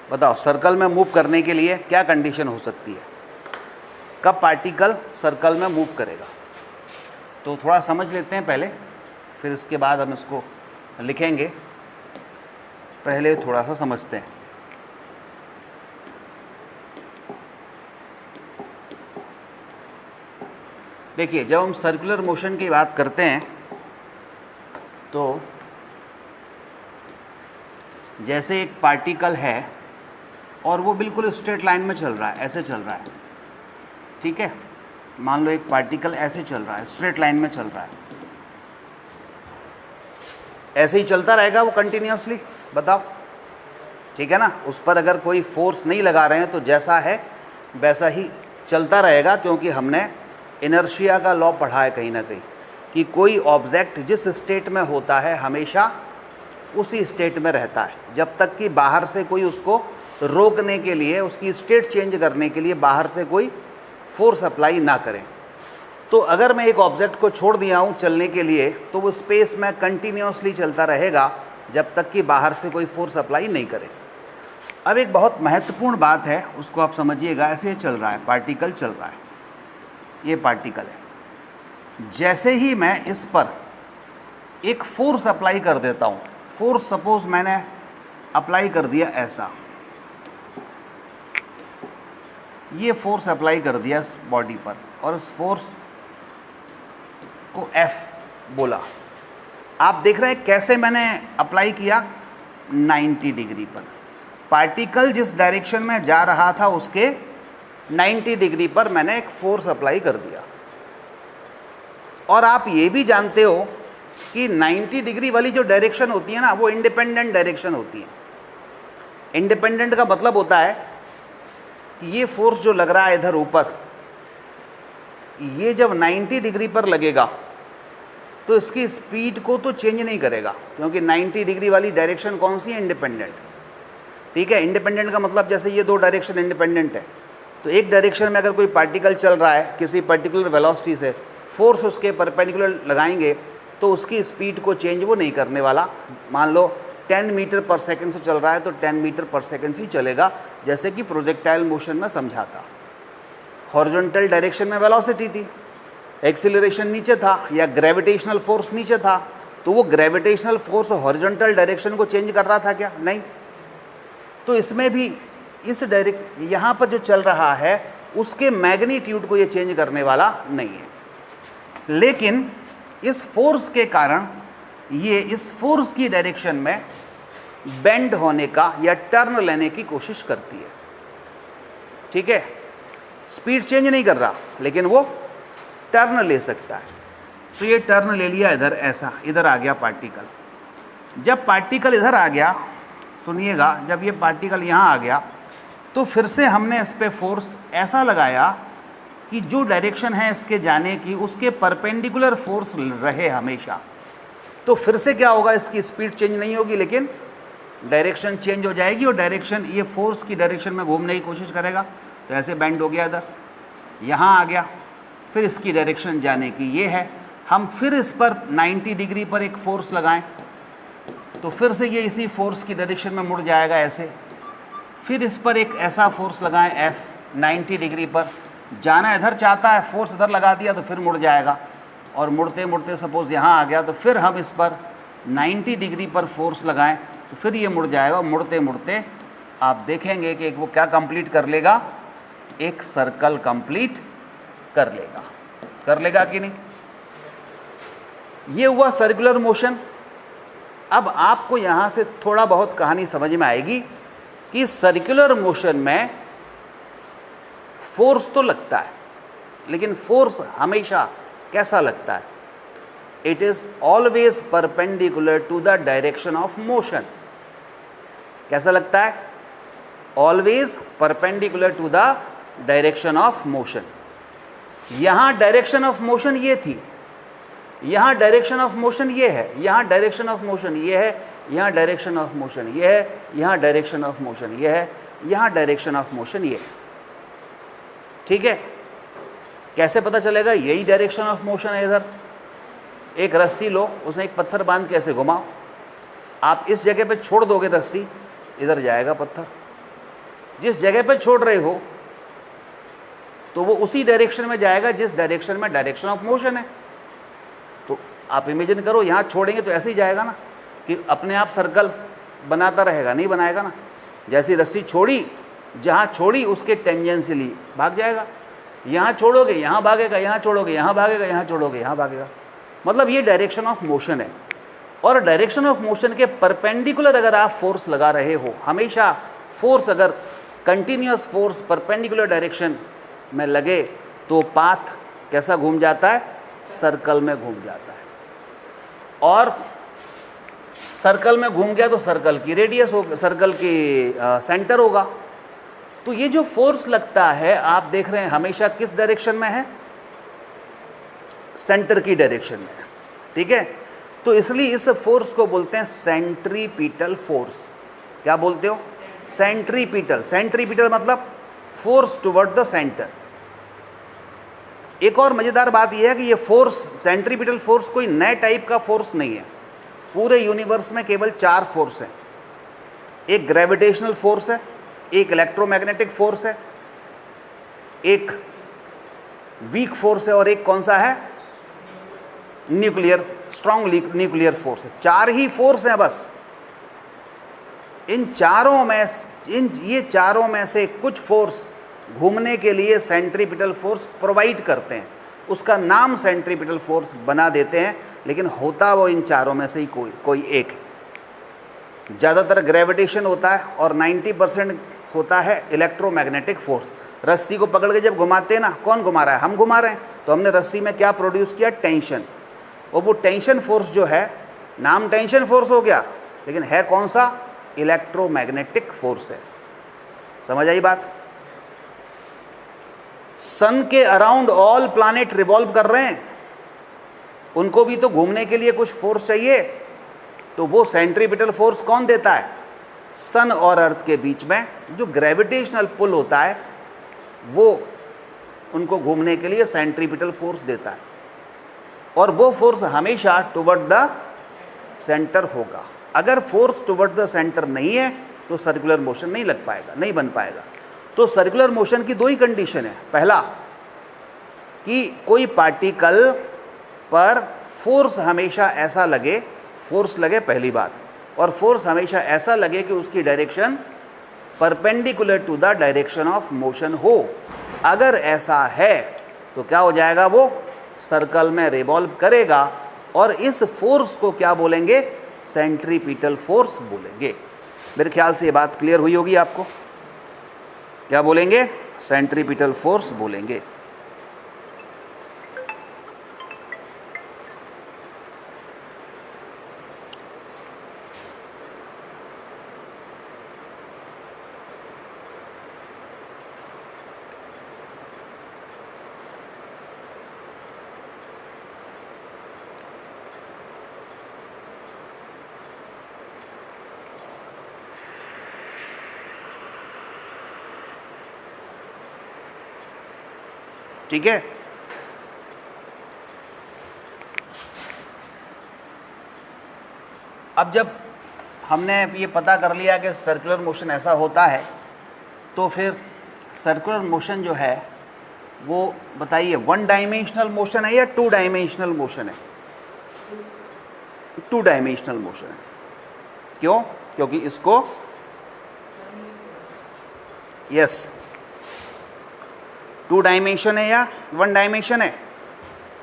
बताओ सर्कल में मूव करने के लिए क्या कंडीशन हो सकती है, कब पार्टिकल सर्कल में मूव करेगा। तो थोड़ा समझ लेते हैं पहले, फिर उसके बाद हम इसको लिखेंगे। पहले थोड़ा सा समझते हैं। देखिए, जब हम सर्कुलर मोशन की बात करते हैं तो जैसे एक पार्टिकल है और वो बिल्कुल स्ट्रेट लाइन में चल रहा है, ऐसे चल रहा है, ठीक है। मान लो एक पार्टिकल ऐसे चल रहा है, स्ट्रेट लाइन में चल रहा है, ऐसे ही चलता रहेगा वो कंटिन्यूसली, बताओ, ठीक है ना। उस पर अगर कोई फोर्स नहीं लगा रहे हैं तो जैसा है वैसा ही चलता रहेगा, क्योंकि हमने इनर्शिया का लॉ पढ़ा है कहीं ना कहीं कि कोई ऑब्जेक्ट जिस स्टेट में होता है हमेशा उसी स्टेट में रहता है, जब तक कि बाहर से कोई उसको रोकने के लिए, उसकी स्टेट चेंज करने के लिए बाहर से कोई फोर्स अप्लाई ना करें। तो अगर मैं एक ऑब्जेक्ट को छोड़ दिया हूँ चलने के लिए तो वो स्पेस में कंटिन्यूसली चलता रहेगा जब तक कि बाहर से कोई फोर्स अप्लाई नहीं करे। अब एक बहुत महत्वपूर्ण बात है, उसको आप समझिएगा। ऐसे चल रहा है, पार्टिकल चल रहा है, ये पार्टिकल है। जैसे ही मैं इस पर एक फोर्स अप्लाई कर देता हूँ, फोर्स सपोज मैंने अप्लाई कर दिया ऐसा, ये फोर्स अप्लाई कर दिया इस बॉडी पर और इस फोर्स को F बोला। आप देख रहे हैं कैसे मैंने अप्लाई किया, 90 डिग्री पर। पार्टिकल जिस डायरेक्शन में जा रहा था उसके 90 डिग्री पर मैंने एक फोर्स अप्लाई कर दिया। और आप ये भी जानते हो कि 90 डिग्री वाली जो डायरेक्शन होती है ना, वो इंडिपेंडेंट डायरेक्शन होती है। इंडिपेंडेंट का मतलब होता है कि ये फोर्स जो लग रहा है इधर ऊपर, ये जब 90 डिग्री पर लगेगा तो इसकी स्पीड को तो चेंज नहीं करेगा, क्योंकि 90 डिग्री वाली डायरेक्शन कौन सी है, इंडिपेंडेंट, ठीक है। इंडिपेंडेंट का मतलब जैसे ये दो डायरेक्शन इंडिपेंडेंट है, तो एक डायरेक्शन में अगर कोई पार्टिकल चल रहा है किसी पर्टिकुलर वेलोसिटी से, फोर्स उसके परपेंडिकुलर लगाएंगे तो उसकी स्पीड को चेंज वो नहीं करने वाला। मान लो 10 मीटर पर सेकंड से चल रहा है तो 10 मीटर पर सेकंड से ही चलेगा, जैसे कि प्रोजेक्टाइल मोशन में समझा था। हॉरिजॉन्टल डायरेक्शन में वेलोसिटी थी, एक्सीलरेशन नीचे था, या ग्रेविटेशनल फोर्स नीचे था, तो वो ग्रेविटेशनल फोर्स हॉरिजॉन्टल डायरेक्शन को चेंज कर रहा था क्या, नहीं। तो इसमें भी इस यहाँ पर जो चल रहा है उसके मैग्नीट्यूड को ये चेंज करने वाला नहीं है, लेकिन इस फोर्स के कारण ये इस फोर्स की डायरेक्शन में बेंड होने का या टर्न लेने की कोशिश करती है, ठीक है। स्पीड चेंज नहीं कर रहा लेकिन वो टर्न ले सकता है। तो ये टर्न ले लिया इधर, ऐसा इधर आ गया पार्टिकल। जब पार्टिकल इधर आ गया, सुनिएगा, जब ये पार्टिकल यहाँ आ गया तो फिर से हमने इस पर फोर्स ऐसा लगाया कि जो डायरेक्शन है इसके जाने की उसके परपेंडिकुलर फोर्स रहे हमेशा। तो फिर से क्या होगा, इसकी स्पीड चेंज नहीं होगी लेकिन डायरेक्शन चेंज हो जाएगी, और डायरेक्शन ये फोर्स की डायरेक्शन में घूमने की कोशिश करेगा। तो ऐसे बेंड हो गया इधर, यहाँ आ गया, फिर इसकी डायरेक्शन जाने की ये है। हम फिर इस पर 90 डिग्री पर एक फोर्स लगाएं तो फिर से ये इसी फोर्स की डायरेक्शन में मुड़ जाएगा ऐसे। फिर इस पर एक ऐसा फोर्स लगाएं F 90 डिग्री पर, जाना इधर चाहता है, फोर्स इधर लगा दिया तो फिर मुड़ जाएगा, और मुड़ते मुड़ते सपोज यहाँ आ गया तो फिर हम इस पर 90 डिग्री पर फोर्स लगाएं तो फिर ये मुड़ जाएगा। मुड़ते मुड़ते आप देखेंगे कि वो क्या कंप्लीट कर लेगा, एक सर्कल कंप्लीट कर लेगा कि नहीं। ये हुआ सर्कुलर मोशन। अब आपको यहाँ से थोड़ा बहुत कहानी समझ में आएगी कि सर्कुलर मोशन में फोर्स तो लगता है, लेकिन फोर्स हमेशा कैसा लगता है, it is always perpendicular to the direction of motion. कैसा लगता है, always perpendicular to the direction of motion. यहां डायरेक्शन ऑफ मोशन ये थी, यहां डायरेक्शन ऑफ मोशन ये है, यहां डायरेक्शन ऑफ मोशन ये है, यहां डायरेक्शन ऑफ मोशन ये है, यहां डायरेक्शन ऑफ मोशन ये है, यहां डायरेक्शन ऑफ मोशन ये है, ठीक है। कैसे पता चलेगा यही डायरेक्शन ऑफ मोशन है। इधर एक रस्सी लो, उसने एक पत्थर बांध के ऐसे घुमाओ, आप इस जगह पे छोड़ दोगे रस्सी, इधर जाएगा पत्थर, जिस जगह पे छोड़ रहे हो तो वो उसी डायरेक्शन में जाएगा जिस डायरेक्शन में डायरेक्शन ऑफ मोशन है। तो आप इमेजिन करो, यहाँ छोड़ेंगे तो ऐसे ही जाएगा ना कि अपने आप सर्कल बनाता रहेगा, नहीं बनाएगा ना। जैसी रस्सी छोड़ी, जहाँ छोड़ी उसके टेंजेंशियली भाग जाएगा। यहाँ छोड़ोगे यहाँ भागेगा, यहाँ छोड़ोगे यहाँ भागेगा, यहाँ छोड़ोगे यहाँ भागेगा। मतलब ये डायरेक्शन ऑफ मोशन है। और डायरेक्शन ऑफ मोशन के परपेंडिकुलर अगर आप फोर्स लगा रहे हो, हमेशा फोर्स अगर कंटिन्यूअस फोर्स परपेंडिकुलर डायरेक्शन में लगे तो पाथ कैसा घूम जाता है? सर्कल में घूम जाता है। और सर्कल में घूम गया तो सर्कल की रेडियस होगा, सर्कल की सेंटर होगा। तो ये जो फोर्स लगता है आप देख रहे हैं हमेशा किस डायरेक्शन में है? सेंटर की डायरेक्शन में है। ठीक है, तो इसलिए इस फोर्स को बोलते हैं सेंट्रीपिटल फोर्स। क्या बोलते हो? सेंट्रीपिटल। सेंट्रीपिटल मतलब फोर्स टुवर्ड द सेंटर। एक और मजेदार बात यह है कि ये फोर्स, सेंट्रीपिटल फोर्स कोई नए टाइप का फोर्स नहीं है। पूरे यूनिवर्स में केवल 4 फोर्स हैं। एक ग्रेविटेशनल फोर्स है, एक इलेक्ट्रोमैग्नेटिक फोर्स है, एक वीक फोर्स है और एक कौन सा है? न्यूक्लियर, स्ट्रॉन्ग न्यूक्लियर फोर्स है। 4 ही फोर्स हैं बस। ये चारों में से कुछ फोर्स घूमने के लिए सेंट्रीपिटल फोर्स प्रोवाइड करते हैं, उसका नाम सेंट्रीपिटल फोर्स बना देते हैं, लेकिन होता वो इन चारों में से ही कोई एक है। ज़्यादातर ग्रेविटेशन होता है और 90% होता है इलेक्ट्रोमैग्नेटिक फोर्स। रस्सी को पकड़ के जब घुमाते हैं ना, कौन घुमा रहा है? हम घुमा रहे हैं। तो हमने रस्सी में क्या प्रोड्यूस किया? टेंशन। और वो टेंशन फोर्स जो है, नाम टेंशन फोर्स हो गया, लेकिन है कौन सा? इलेक्ट्रोमैग्नेटिक फोर्स है। समझ आई बात? सन के अराउंड ऑल प्लैनेट रिवॉल्व कर रहे हैं, उनको भी तो घूमने के लिए कुछ फोर्स चाहिए। तो वो सेंट्रीपिटल फोर्स कौन देता है? सन और अर्थ के बीच में जो ग्रेविटेशनल पुल होता है वो उनको घूमने के लिए सेंट्रीपिटल फोर्स देता है। और वो फोर्स हमेशा टुवर्ड द सेंटर होगा। अगर फोर्स टुवर्ड द सेंटर नहीं है तो सर्कुलर मोशन नहीं लग पाएगा, नहीं बन पाएगा। तो सर्कुलर मोशन की 2 ही कंडीशन है। पहला कि कोई पार्टिकल पर फोर्स हमेशा ऐसा लगे, फोर्स लगे पहली बात, और फोर्स हमेशा ऐसा लगे कि उसकी direction perpendicular to the direction of motion हो। अगर ऐसा है तो क्या हो जाएगा? वो सर्कल में रिवॉल्व करेगा। और इस फोर्स को क्या बोलेंगे? सेंट्रीपिटल फोर्स बोलेंगे। मेरे ख्याल से ये बात क्लियर हुई होगी आपको। क्या बोलेंगे? सेंट्रीपिटल फोर्स बोलेंगे। ठीक है, अब जब हमने ये पता कर लिया कि सर्कुलर मोशन ऐसा होता है, तो फिर सर्कुलर मोशन जो है वो बताइए 1 डायमेंशनल मोशन है या 2 डायमेंशनल मोशन है? 2 डायमेंशनल मोशन है। क्यों? क्योंकि इसको यस 2 डायमेंशन है या 1 डायमेंशन है?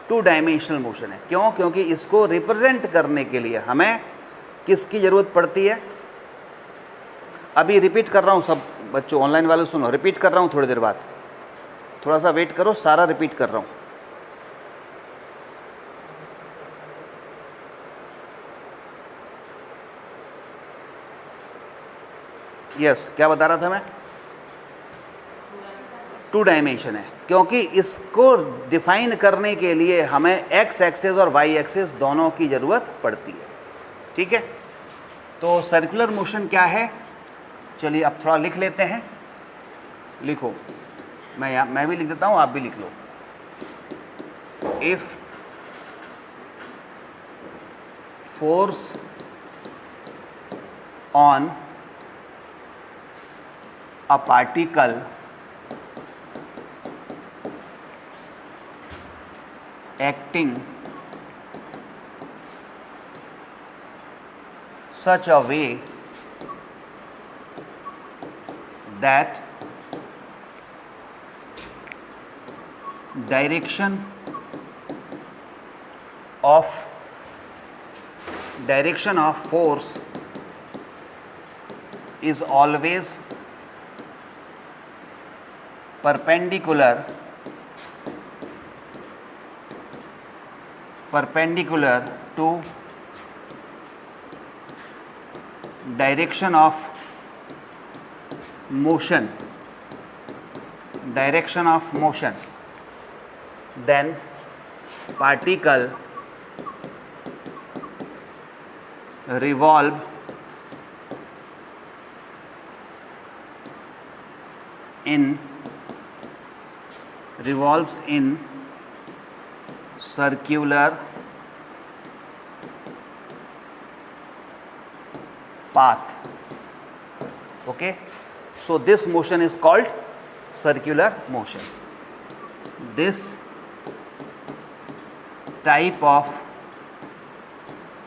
2 डायमेंशनल मोशन है। क्यों? क्योंकि इसको रिप्रेजेंट करने के लिए हमें किसकी ज़रूरत पड़ती है? अभी रिपीट कर रहा हूँ, सब बच्चों ऑनलाइन वाले सुनो, रिपीट कर रहा हूँ थोड़ी देर बाद, थोड़ा सा वेट करो, सारा रिपीट कर रहा हूँ। यस, क्या बता रहा था मैं? 2 डायमेंशन है क्योंकि इसको डिफाइन करने के लिए हमें एक्स एक्सिस और वाई एक्सिस दोनों की ज़रूरत पड़ती है। ठीक है, तो सर्कुलर मोशन क्या है? चलिए अब थोड़ा लिख लेते हैं। लिखो, मैं भी लिख देता हूँ, आप भी लिख लो। If force on a particle acting such a way that direction of force is always perpendicular to direction of motion, then particle revolves in circular path. Okay, so this motion is called circular motion. This type of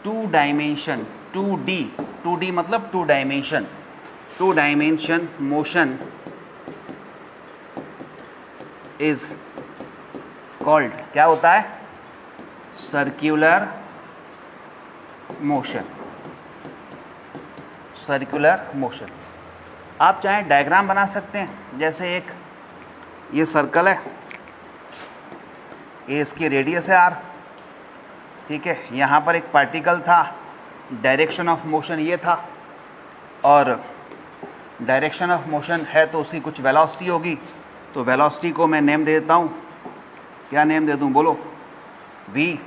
2D मतलब 2 dimension motion is called, क्या होता है? Circular motion. आप चाहे diagram बना सकते हैं, जैसे एक ये सर्कल है, ये इसकी रेडियस है r, ठीक है। यहाँ पर एक पार्टिकल था, डायरेक्शन ऑफ मोशन ये था, और डायरेक्शन ऑफ मोशन है तो उसकी कुछ वेलोसिटी होगी, तो वेलोसिटी को मैं नेम दे देता हूँ। क्या नेम दे दूँ, बोलो? v।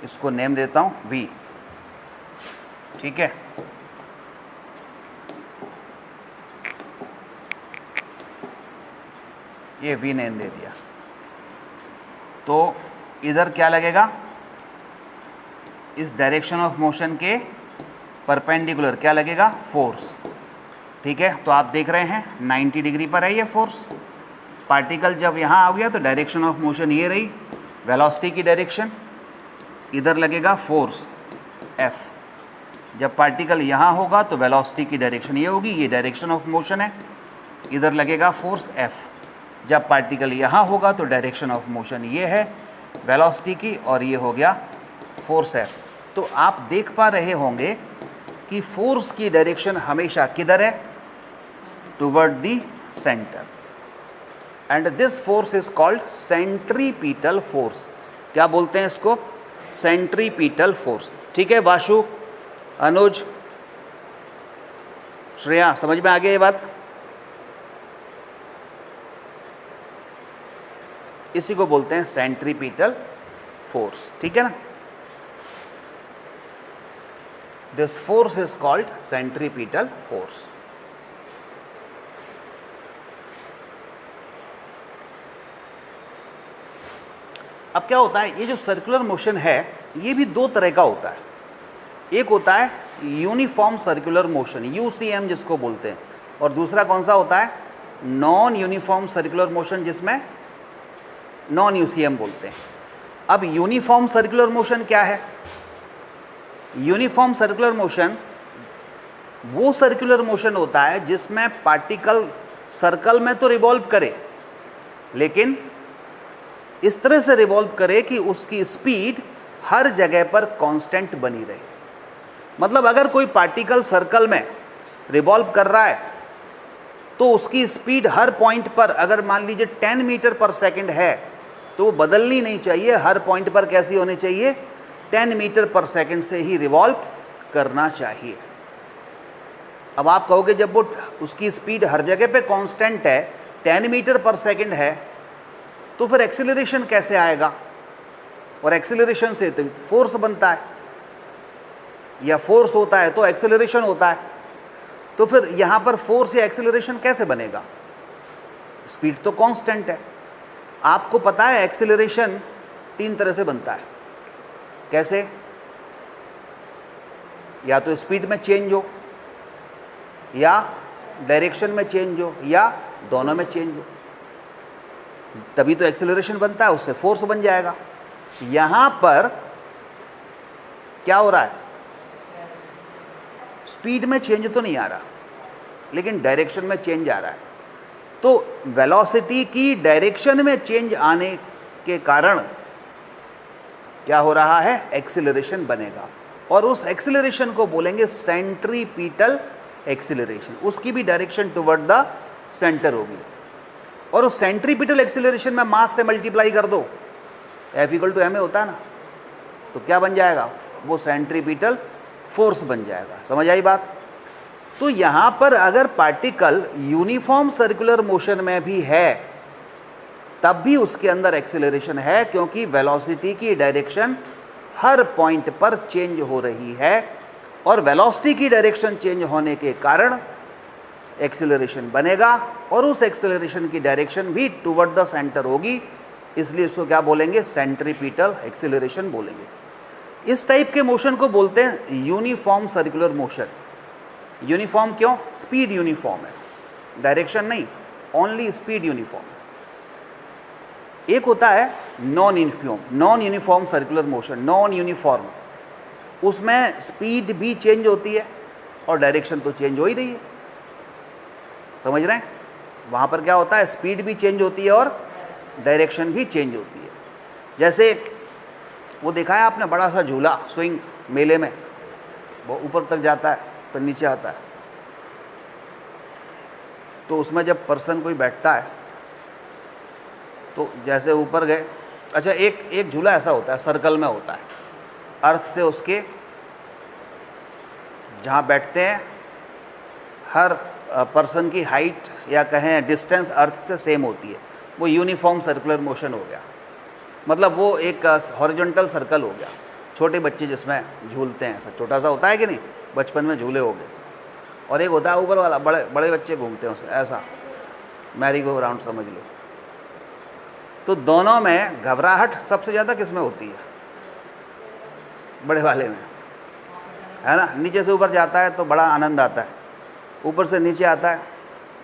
इसको नेम देता हूँ v, ठीक है। ये v नेम दे दिया, तो इधर क्या लगेगा? इस डायरेक्शन ऑफ मोशन के परपेंडिकुलर क्या लगेगा? फोर्स, ठीक है। तो आप देख रहे हैं 90 डिग्री पर है ये फोर्स। पार्टिकल जब यहाँ आ गया तो डायरेक्शन ऑफ मोशन ये रही, वेलोसिटी की डायरेक्शन, इधर लगेगा फोर्स F। जब पार्टिकल यहाँ होगा तो वेलोसिटी की डायरेक्शन ये होगी, ये डायरेक्शन ऑफ मोशन है, इधर लगेगा फोर्स F। जब पार्टिकल यहाँ होगा तो डायरेक्शन ऑफ मोशन ये है वेलोसिटी की, और ये हो गया फोर्स F। तो आप देख पा रहे होंगे कि फोर्स की डायरेक्शन हमेशा किधर है? Toward the centre, and this force is called centripetal force. क्या बोलते हैं इसको? सेंट्रीपिटल फोर्स, ठीक है। वाशु, अनुज, श्रेया, समझ में आ गया ये बात? इसी को बोलते हैं सेंट्रीपिटल फोर्स, ठीक है ना। This force is called centripetal force. अब क्या होता है, ये जो सर्कुलर मोशन है ये भी दो तरह का होता है। एक होता है यूनिफॉर्म सर्कुलर मोशन, यूसीएम जिसको बोलते हैं, और दूसरा कौन सा होता है? नॉन यूनिफॉर्म सर्कुलर मोशन, जिसमें नॉन यूसीएम बोलते हैं। अब यूनिफॉर्म सर्कुलर मोशन क्या है? यूनिफॉर्म सर्कुलर मोशन वो सर्कुलर मोशन होता है जिसमें पार्टिकल सर्कल में तो रिवॉल्व करे, लेकिन इस तरह से रिवॉल्व करे कि उसकी स्पीड हर जगह पर कांस्टेंट बनी रहे। मतलब अगर कोई पार्टिकल सर्कल में रिवॉल्व कर रहा है तो उसकी स्पीड हर पॉइंट पर, अगर मान लीजिए 10 मीटर पर सेकंड है, तो वो बदलनी नहीं चाहिए, हर पॉइंट पर कैसी होनी चाहिए? 10 मीटर पर सेकंड से ही रिवॉल्व करना चाहिए। अब आप कहोगे जब वो उसकी स्पीड हर जगह पे कांस्टेंट है, 10 मीटर पर सेकंड है, तो फिर एक्सेलरेशन कैसे आएगा? और एक्सेलरेशन से तो फोर्स बनता है, या फोर्स होता है तो एक्सेलरेशन होता है। तो फिर यहाँ पर फोर्स या एक्सेलरेशन कैसे बनेगा? स्पीड तो कांस्टेंट है। आपको पता है एक्सेलरेशन 3 तरह से बनता है। कैसे? या तो स्पीड में चेंज हो, या डायरेक्शन में चेंज हो, या दोनों में चेंज हो, तभी तो एक्सेलरेशन बनता है, उससे फोर्स बन जाएगा। यहां पर क्या हो रहा है? स्पीड में चेंज तो नहीं आ रहा, लेकिन डायरेक्शन में चेंज आ रहा है। तो वेलोसिटी की डायरेक्शन में चेंज आने के कारण क्या हो रहा है? एक्सीलरेशन बनेगा, और उस एक्सीलरेशन को बोलेंगे सेंट्रीपिटल एक्सीलरेशन। उसकी भी डायरेक्शन टुवर्ड द सेंटर होगी, और उस सेंट्रीपिटल एक्सीलरेशन में मास से मल्टीप्लाई कर दो, F=ma होता है ना, तो क्या बन जाएगा? वो सेंट्रीपिटल फोर्स बन जाएगा। समझ आई बात? तो यहां पर अगर पार्टिकल यूनिफॉर्म सर्कुलर मोशन में भी है, तब भी उसके अंदर एक्सीलरेशन है, क्योंकि वेलोसिटी की डायरेक्शन हर पॉइंट पर चेंज हो रही है, और वेलोसिटी की डायरेक्शन चेंज होने के कारण एक्सीलरेशन बनेगा, और उस एक्सीलरेशन की डायरेक्शन भी टुवर्ड द सेंटर होगी। इसलिए इसको क्या बोलेंगे? सेंट्रीपिटल एक्सीलरेशन बोलेंगे। इस टाइप के मोशन को बोलते हैं यूनिफॉर्म सर्कुलर मोशन। यूनिफॉर्म क्यों? स्पीड यूनिफॉर्म है, डायरेक्शन नहीं, ओनली स्पीड यूनिफॉर्म है। एक होता है non uniform circular motion, non uniform. उसमें स्पीड भी चेंज होती है और डायरेक्शन तो चेंज हो ही रही है। समझ रहे हैं? वहाँ पर क्या होता है? स्पीड भी चेंज होती है और डायरेक्शन भी चेंज होती है। जैसे वो देखा है आपने, बड़ा सा झूला स्विंग मेले में, वो ऊपर तक जाता है फिर नीचे आता है। तो उसमें जब पर्सन कोई बैठता है तो जैसे ऊपर गए, अच्छा एक झूला ऐसा होता है, सर्कल में होता है, अर्थ से उसके जहाँ बैठते हैं हर पर्सन की हाइट या कहें डिस्टेंस अर्थ से सेम होती है, वो यूनिफॉर्म सर्कुलर मोशन हो गया। मतलब वो एक हॉरिजॉन्टल सर्कल हो गया। छोटे बच्चे जिसमें झूलते हैं, ऐसा छोटा सा होता है कि नहीं, बचपन में झूले हो गए, और एक होता है ऊपर वाला, बड़े बड़े बच्चे घूमते हैं उसमें, ऐसा मैरी गो राउंड समझ लो। तो दोनों में घबराहट सबसे ज़्यादा किस में होती है? बड़े वाले में, है ना। नीचे से ऊपर जाता है तो बड़ा आनंद आता है, ऊपर से नीचे आता है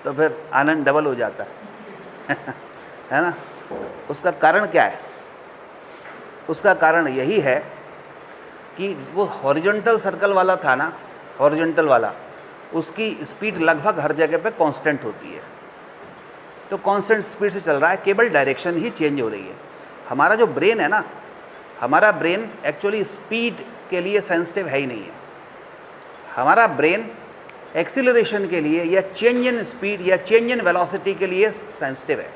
तो फिर आनंद डबल हो जाता है है ना। उसका कारण क्या है? उसका कारण यही है कि वो हॉरिजॉन्टल सर्कल वाला था ना, हॉरिजॉन्टल वाला, उसकी स्पीड लगभग हर जगह पे कांस्टेंट होती है। तो कांस्टेंट स्पीड से चल रहा है, केवल डायरेक्शन ही चेंज हो रही है। हमारा जो ब्रेन है ना, हमारा ब्रेन एक्चुअली स्पीड के लिए सेंसिटिव है ही नहीं है। हमारा ब्रेन एक्सीलरेशन के लिए या चेंज इन स्पीड या चेंज इन वेलोसिटी के लिए सेंसिटिव है।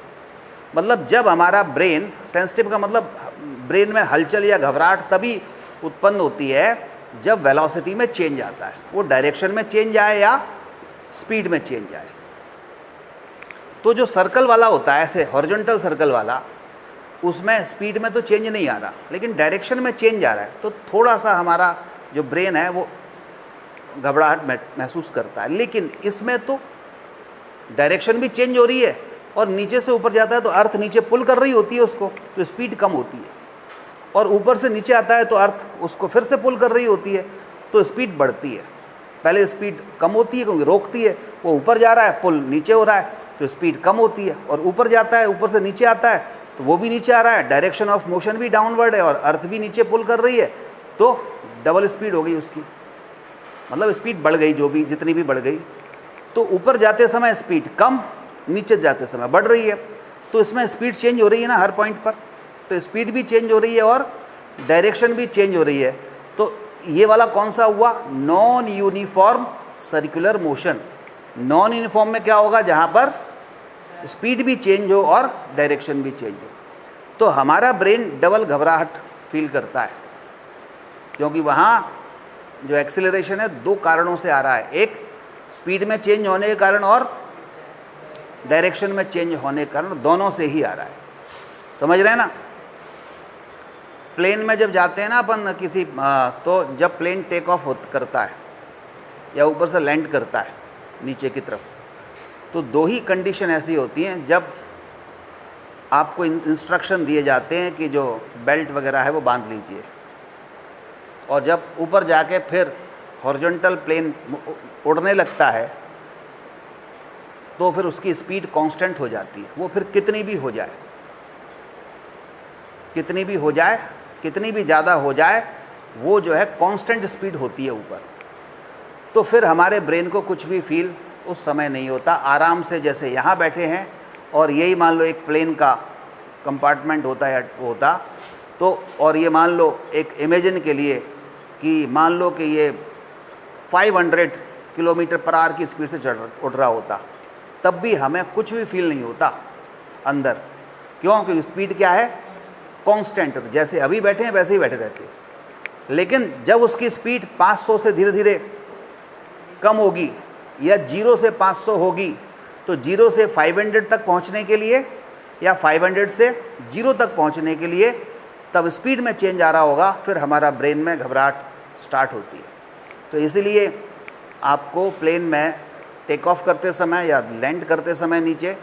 मतलब जब हमारा ब्रेन, सेंसिटिव का मतलब ब्रेन में हलचल या घबराहट तभी उत्पन्न होती है जब वेलोसिटी में चेंज आता है, वो डायरेक्शन में चेंज आए या स्पीड में चेंज आए। तो जो सर्कल वाला होता है, ऐसे हॉरिजॉन्टल सर्कल वाला, उसमें स्पीड में तो चेंज नहीं आ रहा, लेकिन डायरेक्शन में चेंज आ रहा है, तो थोड़ा सा हमारा जो ब्रेन है वो घबराहट महसूस करता है। लेकिन इसमें तो डायरेक्शन भी चेंज हो रही है, और नीचे से ऊपर जाता है तो अर्थ नीचे पुल कर रही होती है उसको, तो स्पीड कम होती है, और ऊपर से नीचे आता है तो अर्थ उसको फिर से पुल कर रही होती है, तो स्पीड बढ़ती है। पहले स्पीड कम होती है क्योंकि रोकती है, वो ऊपर जा रहा है, पुल नीचे हो रहा है, तो स्पीड कम होती है, और ऊपर जाता है, ऊपर से नीचे आता है तो वो भी नीचे आ रहा है, डायरेक्शन ऑफ मोशन भी डाउनवर्ड है, और अर्थ भी नीचे पुल कर रही है, तो डबल स्पीड हो गई उसकी। मतलब स्पीड बढ़ गई, जो भी जितनी भी बढ़ गई। तो ऊपर जाते समय स्पीड कम, नीचे जाते समय बढ़ रही है, तो इसमें स्पीड चेंज हो रही है ना हर पॉइंट पर, तो स्पीड भी चेंज हो रही है और डायरेक्शन भी चेंज हो रही है। तो ये वाला कौन सा हुआ? Non uniform circular motion. Non uniform में क्या होगा? जहाँ पर स्पीड भी चेंज हो और डायरेक्शन भी चेंज हो। तो हमारा ब्रेन डबल घबराहट फील करता है, क्योंकि वहाँ जो एक्सीलरेशन है 2 कारणों से आ रहा है, एक स्पीड में चेंज होने के कारण और डायरेक्शन में चेंज होने के कारण, दोनों से ही आ रहा है। समझ रहे हैं ना। प्लेन में जब जाते हैं ना अपन किसी, तो जब प्लेन टेक ऑफ करता है या ऊपर से लैंड करता है नीचे की तरफ, तो 2 ही कंडीशन ऐसी होती हैं, जब आपको इंस्ट्रक्शन दिए जाते हैं कि जो बेल्ट वगैरह है वो बांध लीजिए, और जब ऊपर जाके फिर हॉरिजॉन्टल प्लेन उड़ने लगता है तो फिर उसकी स्पीड कांस्टेंट हो जाती है। वो फिर कितनी भी हो जाए, कितनी भी हो जाए, कितनी भी ज़्यादा हो जाए, वो जो है कांस्टेंट स्पीड होती है ऊपर। तो फिर हमारे ब्रेन को कुछ भी फील उस समय नहीं होता। आराम से जैसे यहाँ बैठे हैं और यही मान लो एक प्लेन का कंपार्टमेंट होता है होता तो, और ये मान लो एक इमेजिन के लिए कि मान लो कि ये 500 किलोमीटर पर आवर की स्पीड से उड़ रहा होता, तब भी हमें कुछ भी फील नहीं होता अंदर। क्यों? क्योंकि स्पीड क्या है? कांस्टेंट। तो जैसे अभी बैठे हैं वैसे ही बैठे रहते हैं। लेकिन जब उसकी स्पीड 500 से धीरे धीरे कम होगी या 0 से 500 होगी, तो 0 से 500 तक पहुंचने के लिए या 500 से 0 तक पहुंचने के लिए तब स्पीड में चेंज आ रहा होगा, फिर हमारा ब्रेन में घबराहट स्टार्ट होती है। तो इसीलिए आपको प्लेन में टेक ऑफ करते समय या लैंड करते समय नीचे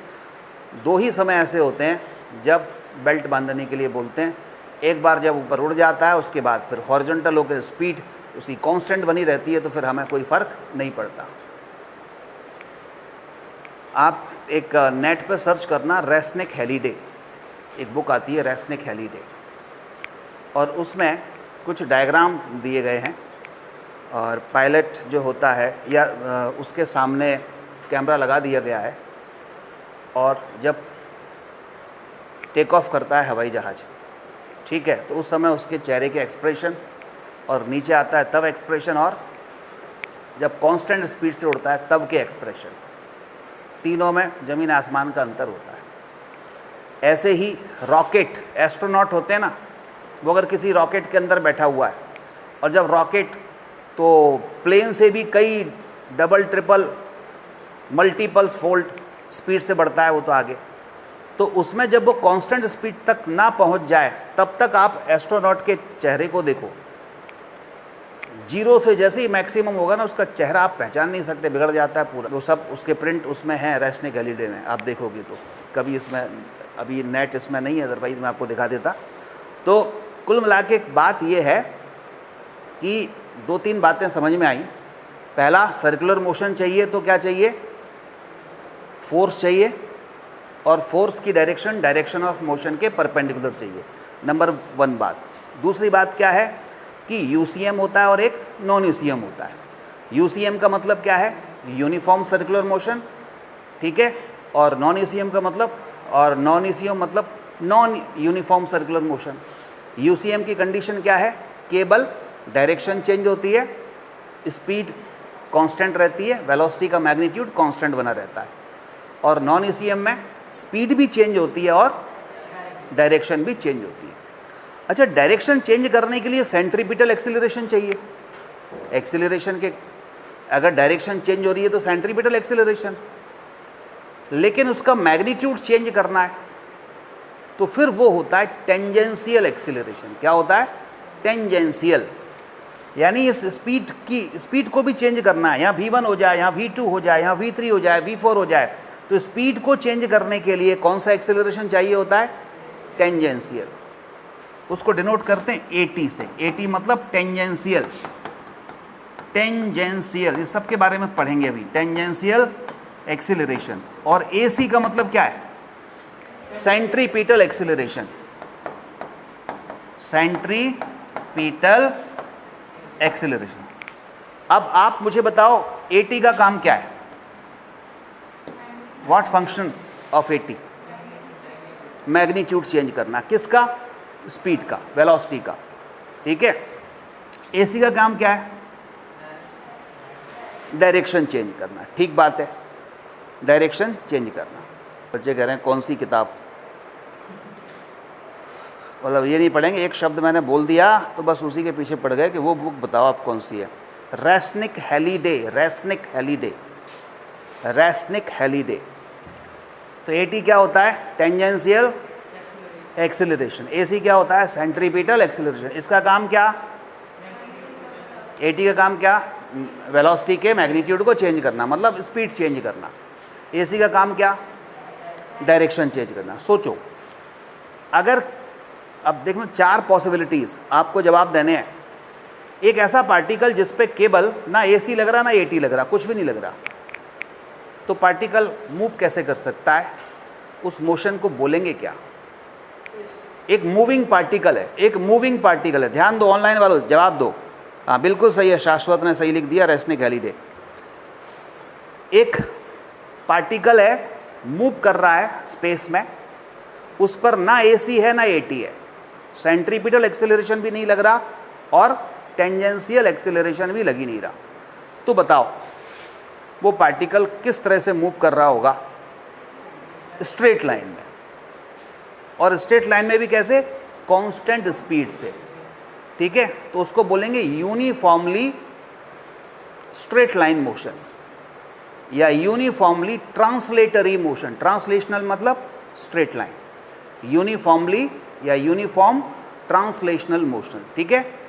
2 ही समय ऐसे होते हैं जब बेल्ट बांधने के लिए बोलते हैं। एक बार जब ऊपर उड़ जाता है, उसके बाद फिर हॉरिजॉन्टल होकर स्पीड उसकी कांस्टेंट बनी रहती है, तो फिर हमें कोई फ़र्क नहीं पड़ता। आप एक नेट पर सर्च करना, रेस्निक हैलिडे, एक बुक आती है रेस्निक हैलिडे, और उसमें कुछ डायग्राम दिए गए हैं, और पायलट जो होता है या उसके सामने कैमरा लगा दिया गया है, और जब टेक ऑफ करता है हवाई जहाज़, ठीक है, तो उस समय उसके चेहरे के एक्सप्रेशन, और नीचे आता है तब एक्सप्रेशन, और जब कांस्टेंट स्पीड से उड़ता है तब के एक्सप्रेशन। तीनों में ज़मीन आसमान का अंतर होता है। ऐसे ही रॉकेट, एस्ट्रोनॉट होते हैं ना, वो अगर किसी रॉकेट के अंदर बैठा हुआ है, और जब रॉकेट तो प्लेन से भी कई double triple multiples fold speed से बढ़ता है वो तो आगे, तो उसमें जब वो कांस्टेंट स्पीड तक ना पहुंच जाए, तब तक आप एस्ट्रोनॉट के चेहरे को देखो। 0 से जैसे ही मैक्सिमम होगा ना, उसका चेहरा आप पहचान नहीं सकते, बिगड़ जाता है पूरा। वो सब उसके प्रिंट उसमें हैं रेस्निक हैलिडे में, आप देखोगे तो। कभी इसमें अभी नेट इसमें नहीं है, अदरवाइज मैं आपको दिखा देता। तो कुल मिला के एक बात ये है कि 2-3 बातें समझ में आई। पहला, सर्कुलर मोशन चाहिए तो क्या चाहिए? फोर्स चाहिए, और फोर्स की डायरेक्शन ऑफ मोशन के परपेंडिकुलर चाहिए, नंबर 1 बात। दूसरी बात क्या है कि यूसीएम होता है और एक नॉन यूसीएम होता है। यूसीएम का मतलब क्या है? यूनिफॉर्म सर्कुलर मोशन, ठीक है, और नॉन यूसीएम का मतलब, और नॉन यूसीएम मतलब non uniform circular motion. UCM की कंडीशन क्या है? केवल डायरेक्शन चेंज होती है, स्पीड कांस्टेंट रहती है, वेलोसिटी का मैग्नीट्यूड कांस्टेंट बना रहता है। और नॉन यूसीएम में स्पीड भी चेंज होती है और डायरेक्शन भी चेंज होती है। अच्छा, डायरेक्शन चेंज करने के लिए सेंट्रीपिटल एक्सीलरेशन चाहिए। एक्सीलरेशन के अगर डायरेक्शन चेंज हो रही है तो सेंट्रीपिटल एक्सीलरेशन, लेकिन उसका मैग्नीट्यूड चेंज करना है तो फिर वो होता है टेंजेंशियल एक्सीलरेशन। क्या होता है? टेंजेंशियल, यानी इस स्पीड को भी चेंज करना है। यहाँ V1 हो जाए, यहाँ V2 हो जाए, यहाँ V3 हो जाए, V4 हो जाए, तो स्पीड को चेंज करने के लिए कौन सा एक्सीलरेशन चाहिए होता है? टेंजेंशियल। उसको डिनोट करते हैं AT से। AT मतलब टेंजेंशियल। टेंजेंशियल, इस सब के बारे में पढ़ेंगे अभी, टेंजेंशियल एक्सीलरेशन। और AC का मतलब क्या है? Centripetal acceleration. Centripetal acceleration. अब आप मुझे बताओ AT का काम क्या है? What function of AT? Magnitude change करना। किसका? स्पीड का, वेलोसिटी का, ठीक है। AC का काम क्या है? डायरेक्शन चेंज करना। ठीक बात है, डायरेक्शन चेंज करना। बच्चे कह रहे हैं कौन सी किताब? मतलब ये नहीं पढ़ेंगे, एक शब्द मैंने बोल दिया तो बस उसी के पीछे पड़ गए कि वो बुक बताओ आप कौन सी है। Resnick Halliday, Resnick Halliday, Resnick Halliday. तो AT क्या होता है? Tangential acceleration. AC क्या होता है? Centripetal acceleration. इसका काम क्या? AT का काम क्या? वेलोसिटी के मैग्नीट्यूड को चेंज करना, मतलब स्पीड चेंज करना। AC का काम क्या? डायरेक्शन चेंज करना। सोचो, अगर अब देखो 4 पॉसिबिलिटीज़ आपको जवाब देने हैं। एक ऐसा पार्टिकल जिस पे केवल ना AC लग रहा ना AT लग रहा, कुछ भी नहीं लग रहा, तो पार्टिकल मूव कैसे कर सकता है? उस मोशन को बोलेंगे क्या? एक मूविंग पार्टिकल है, एक मूविंग पार्टिकल है। ध्यान दो ऑनलाइन वालों, जवाब दो। हाँ बिल्कुल सही है, शाश्वत ने सही लिख दिया, रेस्निक हॉलीडे। एक पार्टिकल है, मूव कर रहा है स्पेस में, उस पर ना AC है ना AT है, सेंट्रीपिटल एक्सेलरेशन भी नहीं लग रहा और टेंजेंशियल एक्सेलरेशन भी लग ही नहीं रहा। तो बताओ वो पार्टिकल किस तरह से मूव कर रहा होगा? स्ट्रेट लाइन में, और स्ट्रेट लाइन में भी कैसे? कांस्टेंट स्पीड से। ठीक है, तो उसको बोलेंगे यूनिफॉर्मली स्ट्रेट लाइन मोशन या यूनिफॉर्मली ट्रांसलेटरी मोशन। ट्रांसलेशनल मतलब स्ट्रेट लाइन, यूनिफॉर्मली या यूनिफॉर्म ट्रांसलेशनल मोशन। ठीक है।